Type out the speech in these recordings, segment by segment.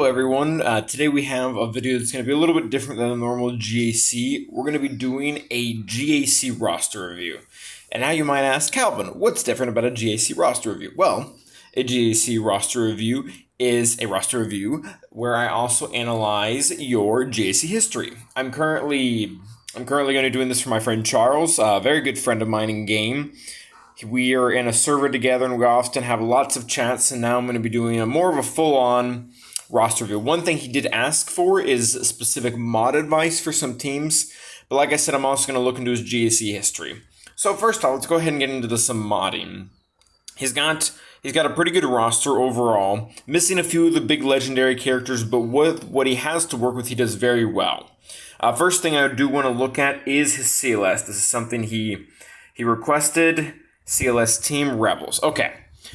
Hello everyone, today we have a video that's going to be a little bit different than the normal GAC. We're going to be doing a GAC roster review. And now you might ask, Calvin, what's different about a GAC roster review? Well, a GAC roster review is a roster review where I also analyze your GAC history. I'm currently going to be doing this for my friend Charles, a very good friend of mine in game. We are in a server together and we often have lots of chats, and now I'm going to be doing a more of a full-on roster review. One thing he did ask for is specific mod advice for some teams, but like I said, I'm also going to look into his GAC history. So first off, let's go ahead and get into some modding. He's got a pretty good roster overall, missing a few of the big legendary characters, but with what he has to work with, he does very well. First thing I do want to look at is his CLS. This is something he requested. CLS Team Rebels. Okay,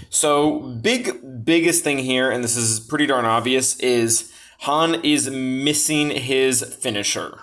so biggest thing here, and this is pretty darn obvious, is Han is missing his finisher.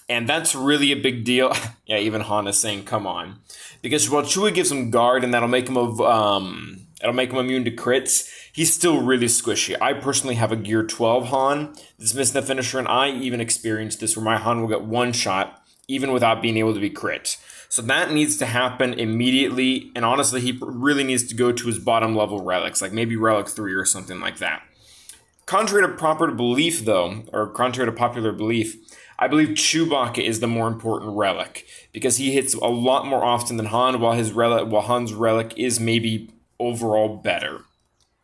And that's really a big deal. Yeah, even Han is saying, come on. Because while Chewie gives him guard and that'll make him immune to crits, he's still really squishy. I personally have a Gear 12 Han that's missing the finisher, and I even experienced this where my Han will get one shot even without being able to be crit. So that needs to happen immediately, and honestly, he really needs to go to his bottom level relics, like maybe Relic 3 or something like that. Contrary to popular belief, though, I believe Chewbacca is the more important relic, because he hits a lot more often than Han, while Han's relic is maybe overall better.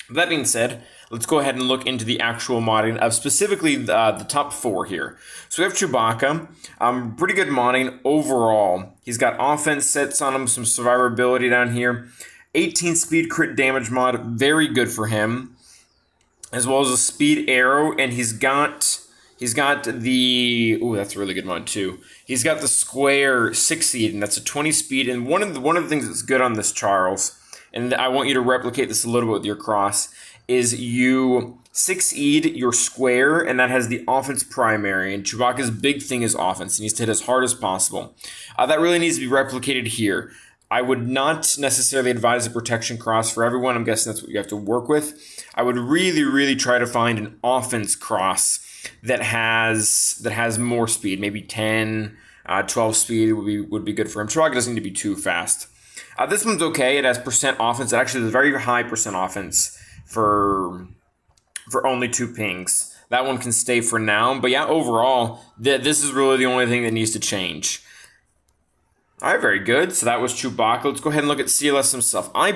That being said, let's go ahead and look into the actual modding of specifically the top four here. So we have Chewbacca, pretty good modding overall. He's got offense sets on him, some survivability down here. 18 speed crit damage mod, very good for him. As well as a speed arrow, and he's got the, ooh, that's a really good mod too. He's got the square 6 seed, and that's a 20 speed. And one of the things that's good on this, Charles, and I want you to replicate this a little bit with your cross, is you 6-E'd your square, and that has the offense primary, and Chewbacca's big thing is offense. He needs to hit as hard as possible. That really needs to be replicated here. I would not necessarily advise a protection cross for everyone. I'm guessing that's what you have to work with. I would really try to find an offense cross that has more speed, maybe 10, 12 speed would be good for him. Chewbacca doesn't need to be too fast. This one's okay. It has percent offense. It actually has a very high percent offense for only 2 pings. That one can stay for now. But yeah, overall, this is really the only thing that needs to change. All right, very good. So that was Chewbacca. Let's go ahead and look at CLS himself. I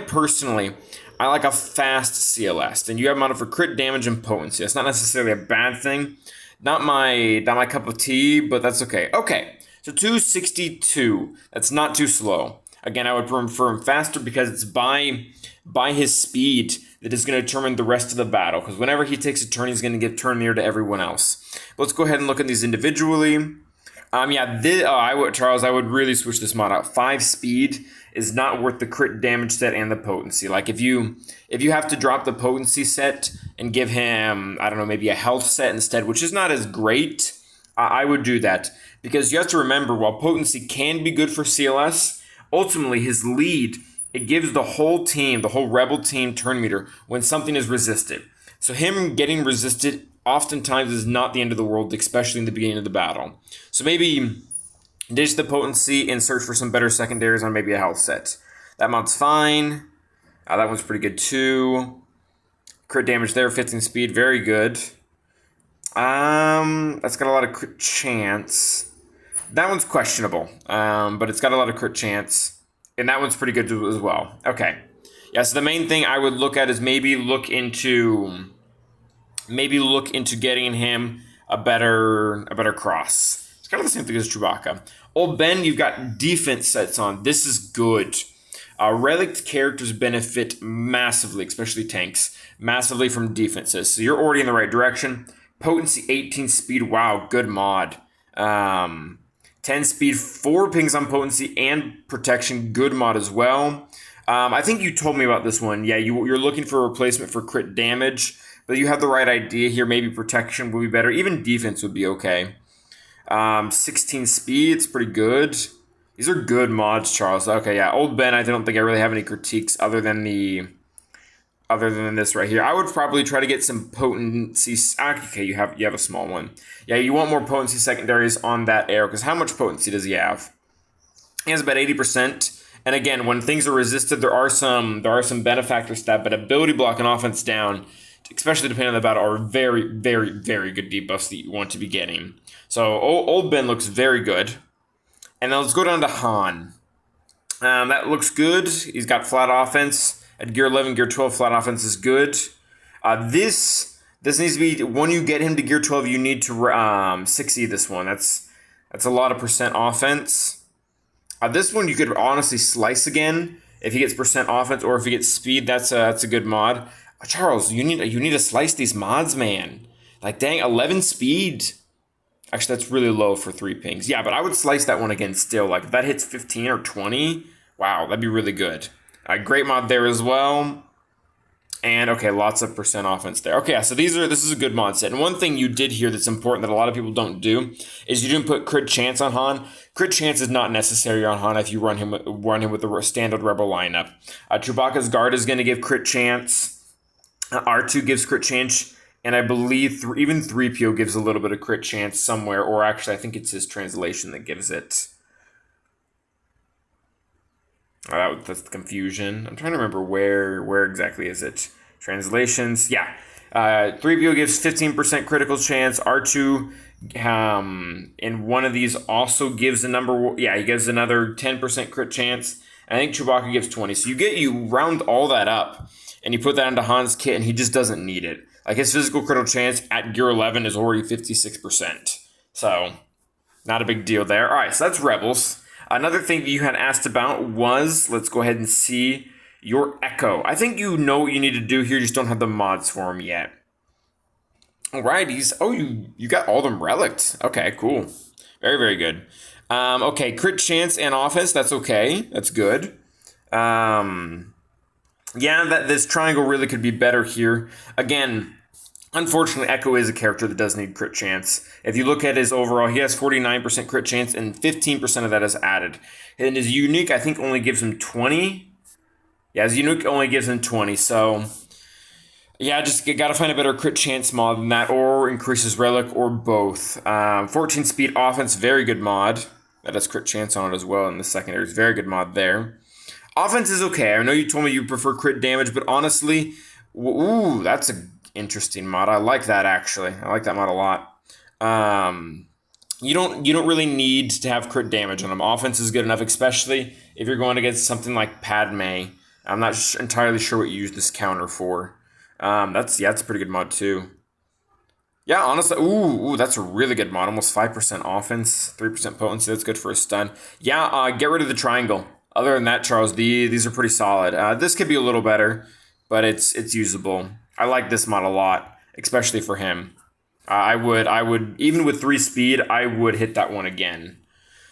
like a fast CLS, and you have modded for crit damage and potency. That's not necessarily a bad thing. Not my cup of tea, but that's okay. Okay, so 262. That's not too slow. Again, I would prefer him faster because it's by his speed that is going to determine the rest of the battle. Because whenever he takes a turn, he's going to get turned near to everyone else. But let's go ahead and look at these individually. Charles, I would really switch this mod out. 5 speed is not worth the crit damage set and the potency. Like if you have to drop the potency set and give him, I don't know, maybe a health set instead, which is not as great, I would do that. Because you have to remember, while potency can be good for CLS, ultimately his lead, it gives the whole team, the whole rebel team turn meter when something is resisted. So him getting resisted oftentimes is not the end of the world, especially in the beginning of the battle. So maybe ditch the potency and search for some better secondaries on maybe a health set. That mod's fine. That one's pretty good too. Crit damage there, 15 speed, very good. That's got a lot of crit chance. That one's questionable, but it's got a lot of crit chance. And that one's pretty good as well. Okay. Yeah, so the main thing I would look at is maybe look into getting him a better cross. It's kind of the same thing as Chewbacca. Old Ben, you've got defense sets on. This is good. Relic characters benefit massively, especially tanks, massively from defenses. So you're already in the right direction. Potency 18 speed. Wow, good mod. 10 speed, 4 pings on potency and protection. Good mod as well. I think you told me about this one. Yeah, you're looking for a replacement for crit damage. But you have the right idea here. Maybe protection would be better. Even defense would be okay. 16 speed, it's pretty good. These are good mods, Charles. Okay, yeah. Old Ben, I don't think I really have any critiques other than the other than this right here. I would probably try to get some potency. Okay, you have a small one. Yeah, you want more potency secondaries on that arrow, because how much potency does he have? He has about 80%. And again, when things are resisted, there are some benefactor stat, but ability block and offense down, especially depending on the battle, are very, very, very good debuffs that you want to be getting. So old Ben looks very good. And then let's go down to Han. That looks good. He's got flat offense. At gear 11, gear 12, flat offense is good. This needs to be, when you get him to gear 12, you need to 6E this one. That's a lot of percent offense. This one you could honestly slice again if he gets percent offense, or if he gets speed. That's a good mod. Charles, you need to slice these mods, man. Like, dang, 11 speed. Actually, that's really low for 3 pings. Yeah, but I would slice that one again still. Like, if that hits 15 or 20, wow, that'd be really good. Great mod there as well. And, okay, lots of percent offense there. Okay, so this is a good mod set. And one thing you did here that's important that a lot of people don't do is you didn't put crit chance on Han. Crit chance is not necessary on Han if you run him with the standard Rebel lineup. Chewbacca's guard is going to give crit chance. R2 gives crit chance. And I believe even 3PO gives a little bit of crit chance somewhere. Or actually, I think it's his translation that gives it. That's the confusion. I'm trying to remember where exactly is it. Translations. Yeah. 3PO gives 15% critical chance. R2 in one of these also gives a number. Yeah, he gives another 10% crit chance. I think Chewbacca gives 20. So you round all that up and you put that into Han's kit, and he just doesn't need it. Like, his physical critical chance at gear 11 is already 56%. So not a big deal there. All right, so that's Rebels. Another thing that you had asked about was, let's go ahead and see your Echo. I think you know what you need to do here, you just don't have the mods for him yet. Alrighties. Oh, you got all them relics. Okay, cool. Very, very good. Okay, crit chance and offense, that's okay. That's good. Yeah, this triangle really could be better here. Again, unfortunately, Echo is a character that does need crit chance. If you look at his overall, he has 49% crit chance, and 15% of that is added. And his unique, I think, only gives him 20. Yeah, his unique only gives him 20. So, yeah, just gotta find a better crit chance mod than that, or increase his relic, or both. 14 speed offense, very good mod. That has crit chance on it as well in the secondary. Very good mod there. Offense is okay. I know you told me you prefer crit damage, but honestly, ooh, that's an interesting mod. I like that, actually. I like that mod a lot. You don't really need to have crit damage on him. Offense is good enough, especially if you're going against something like Padme. I'm not entirely sure what you use this counter for. That's a pretty good mod too. Yeah, honestly, ooh, that's a really good mod. Almost 5% offense, 3% potency. That's good for a stun. Yeah, get rid of the triangle. Other than that, Charles, these are pretty solid. This could be a little better, but it's usable. I like this mod a lot, especially for him. I would even with 3 speed, I would hit that one again.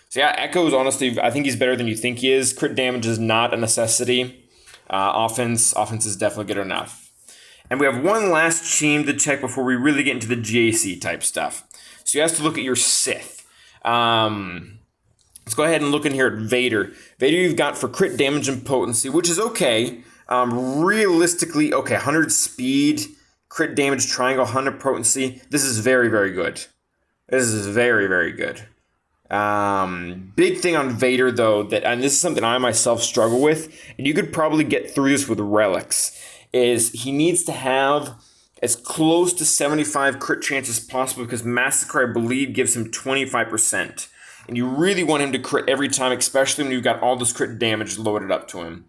So yeah, Echo's honestly, I think he's better than you think he is. Crit damage is not a necessity. Offense is definitely good enough. And we have one last team to check before we really get into the GAC type stuff. So you have to look at your Sith. Let's go ahead and look in here at Vader. Vader you've got for crit damage and potency, which is okay. Realistically, okay, 100 speed, crit damage, triangle, 100 potency. This is very, very good. This is very, very good. Big thing on Vader, though, and this is something I myself struggle with, and you could probably get through this with relics, is he needs to have as close to 75 crit chance as possible, because Massacre, I believe, gives him 25%. And you really want him to crit every time, especially when you've got all this crit damage loaded up to him.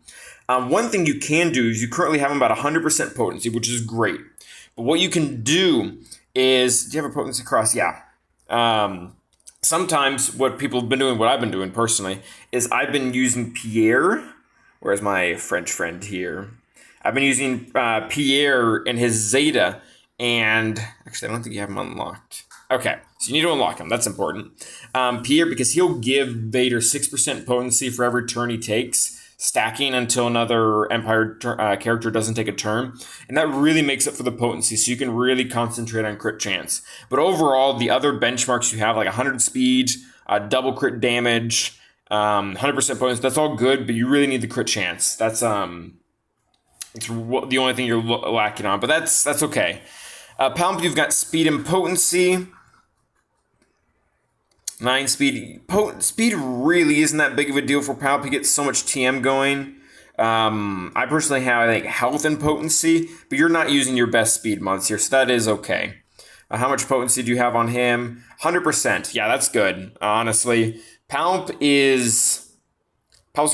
One thing you can do is you currently have him about 100% potency, which is great. But what you can do is, do you have a potency cross? Yeah. Sometimes what people have been doing, what I've been doing personally, is I've been using Pierre. Where's my French friend here? I've been using Pierre and his Zeta, and actually I don't think you have him unlocked. Okay, so you need to unlock him. That's important. Pierre, because he'll give Vader 6% potency for every turn he takes, stacking until another Empire character doesn't take a turn. And that really makes up for the potency, so you can really concentrate on crit chance. But overall, the other benchmarks you have, like 100 speed, double crit damage, 100% potency, that's all good, but you really need the crit chance. That's It's the only thing you're lacking on, but that's okay. Palp, you've got speed and potency. 9 speed. Speed really isn't that big of a deal for Palp. He gets so much TM going. I personally have, I think, health and potency, but you're not using your best speed mods here, so that is okay. How much potency do you have on him? 100%. Yeah, that's good, honestly. Palp's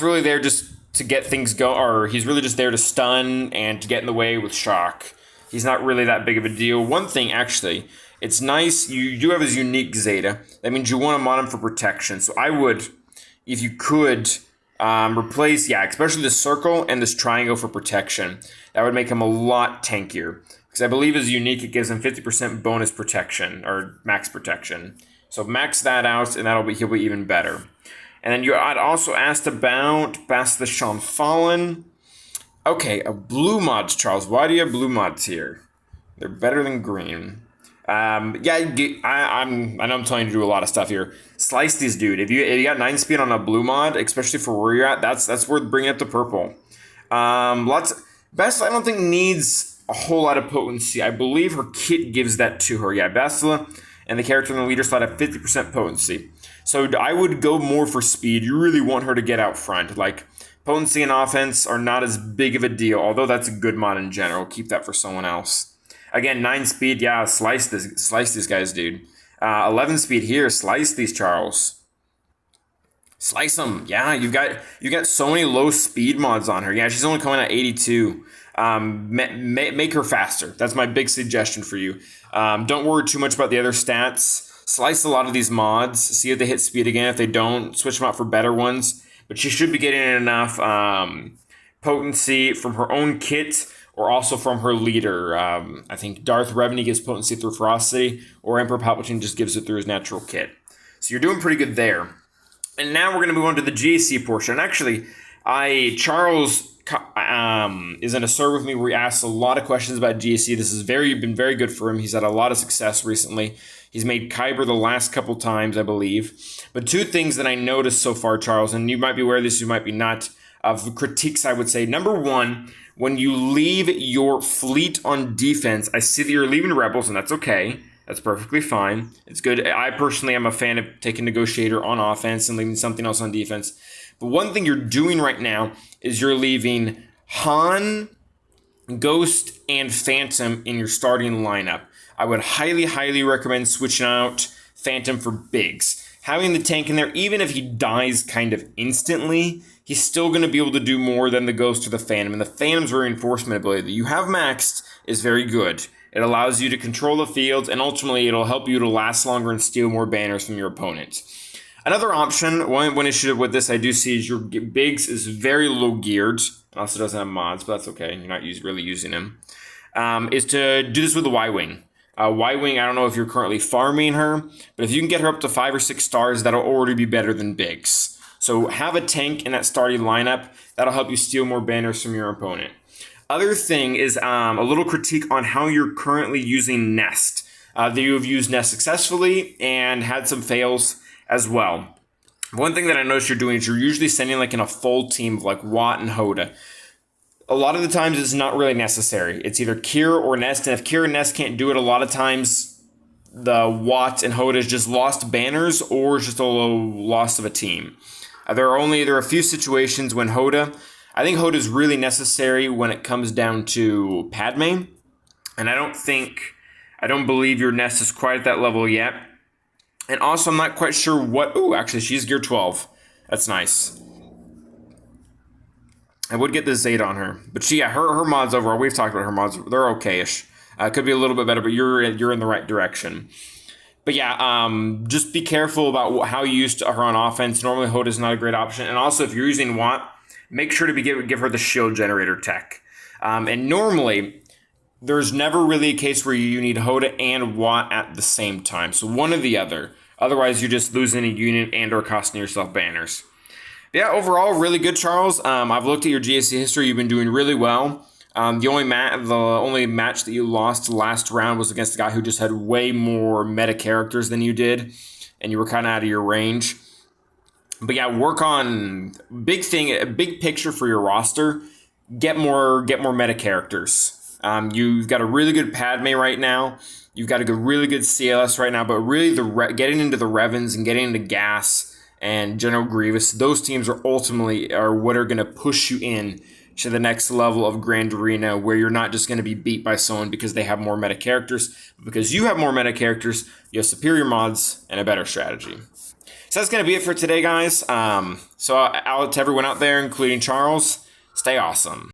really there just to get things going, or he's really just there to stun and to get in the way with shock. He's not really that big of a deal. One thing, actually, it's nice, you do have his unique Zeta. That means you want to mod him for protection. So I would, if you could, replace, especially this circle and this triangle for protection. That would make him a lot tankier. Because I believe his unique, it gives him 50% bonus protection, or max protection. So max that out, and he'll be even better. And then I'd also asked about Basilisk Fallen. Okay, blue mods, Charles. Why do you have blue mods here? They're better than green. I know I'm telling you to do a lot of stuff here. Slice these, dude. If you got 9 speed on a blue mod, especially for where you're at, that's worth bringing up to purple. Bastila, I don't think needs a whole lot of potency. I believe her kit gives that to her. Yeah, Bastila and the character in the leader slot have 50% potency. So I would go more for speed. You really want her to get out front. Like, potency and offense are not as big of a deal, although that's a good mod in general. Keep that for someone else. Again, 9 speed, yeah, slice these guys, dude. 11 speed here, slice these, Charles. Slice them. Yeah, you got so many low speed mods on her. Yeah, she's only coming at 82. Make her faster. That's my big suggestion for you. Don't worry too much about the other stats. Slice a lot of these mods. See if they hit speed again. If they don't, switch them out for better ones. But she should be getting enough potency from her own kit, or also from her leader. I think Darth Revenue gives potency through Ferocity, or Emperor Palpatine just gives it through his natural kit. So you're doing pretty good there. And now we're going to move on to the GAC portion. And actually, Charles is in a server with me where he asks a lot of questions about GAC. This has been very good for him. He's had a lot of success recently. He's made Kyber the last couple times, I believe. But 2 things that I noticed so far, Charles, and you might be aware of this, you might be not, of critiques, I would say. Number 1, when you leave your fleet on defense, I see that you're leaving Rebels, and that's okay. That's perfectly fine. It's good. I personally am a fan of taking Negotiator on offense and leaving something else on defense. But one thing you're doing right now is you're leaving Han, Ghost, and Phantom in your starting lineup. I would highly, highly recommend switching out Phantom for Biggs. Having the tank in there, even if he dies kind of instantly, he's still going to be able to do more than the Ghost or the Phantom. And the Phantom's reinforcement ability that you have maxed is very good. It allows you to control the field, and ultimately it'll help you to last longer and steal more banners from your opponent. Another option, one issue with this I do see is your Biggs is very low geared. It also doesn't have mods, but that's okay. You're not really using him. Is to do this with the Y-Wing. Y-Wing, I don't know if you're currently farming her, but if you can get her up to 5 or 6 stars, that'll already be better than Biggs. So have a tank in that starting lineup. That'll help you steal more banners from your opponent. Other thing is a little critique on how you're currently using Nest. That you have used Nest successfully and had some fails as well. One thing that I noticed you're doing is you're usually sending in a full team of Watt and Hoda. A lot of the times it's not really necessary. It's either Kira or Nest, and if Kira and Nest can't do it, a lot of times the Watt and Hoda is just lost banners or just a loss of a team. There are a few situations when I think Hoda is really necessary when it comes down to Padme, and I don't believe your Nest is quite at that level yet. And also, I'm not quite sure actually, she's gear 12. That's nice. I would get the Zeta on her. But her mods overall, we've talked about her mods, they're okay-ish. Could be a little bit better, but you're in the right direction. But just be careful about how you use her on offense. Normally, Hoda is not a great option. And also, if you're using Watt, make sure to give her the shield generator tech. And normally, there's never really a case where you need Hoda and Watt at the same time. So one or the other. Otherwise, you're just losing a unit and or costing yourself banners. But yeah, overall, really good, Charles. I've looked at your GAC history. You've been doing really well. The only match that you lost last round was against a guy who just had way more meta characters than you did. And you were kind of out of your range. But yeah, work on big picture for your roster. get more meta characters. You've got a really good Padme right now. You've got a really good CLS right now, but really getting into the Revens and getting into GAS and General Grievous, those teams are ultimately what are going to push you in to the next level of Grand Arena, where you're not just going to be beat by someone because they have more meta characters, but because you have more meta characters, you have superior mods and a better strategy. So that's going to be it for today, guys. So to everyone out there, including Charles, stay awesome.